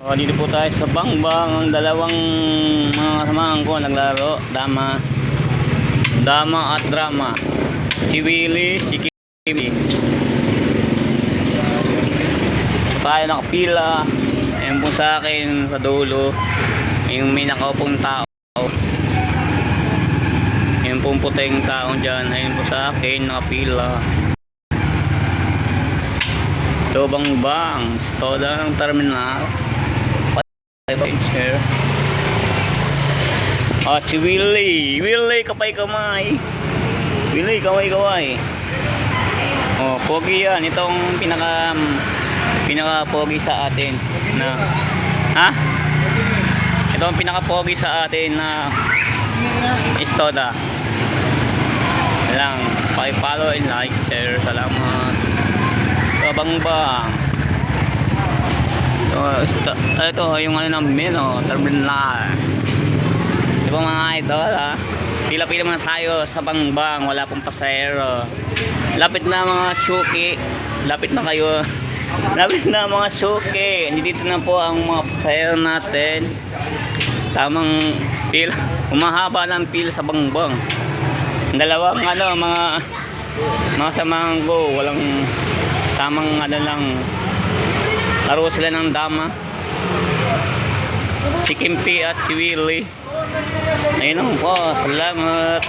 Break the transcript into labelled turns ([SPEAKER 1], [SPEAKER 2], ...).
[SPEAKER 1] Dito po tayo sa Bangbang. Ang dalawang mga kasamahan ko naglaro. Dama at drama. Si Willie, si Kimi. Tayo nakapila. Ayan po sa akin sa dulo. Yung may nakaupong tao. Yung pong puting tao dyan. Ayun po sa akin nakapila. So Bangbang, stoda ng terminal. Si Willie kapay-kamay. Willie kaway-kaway. Pogi yan. Itong pinaka pogi sa atin na ito ang pinaka pogi sa atin na istoda lang. Paki-follow and like, share. Salamat. So Bangbang. Ito yung namin, terminal. Diba mga idol, pila-pila muna tayo sa Bangbang. Wala pong pasahero. Lapit na mga suki. Lapit na kayo. Lapit na mga suki. Dito na po ang mga pasahero natin. Tamang pila. Umahaba ng pila sa Bangbang. Dalawang mga samahan ko. Walang tamang lang. Laro sila ng dama. Si Kimpi at si Willie. Ayun po, salamat.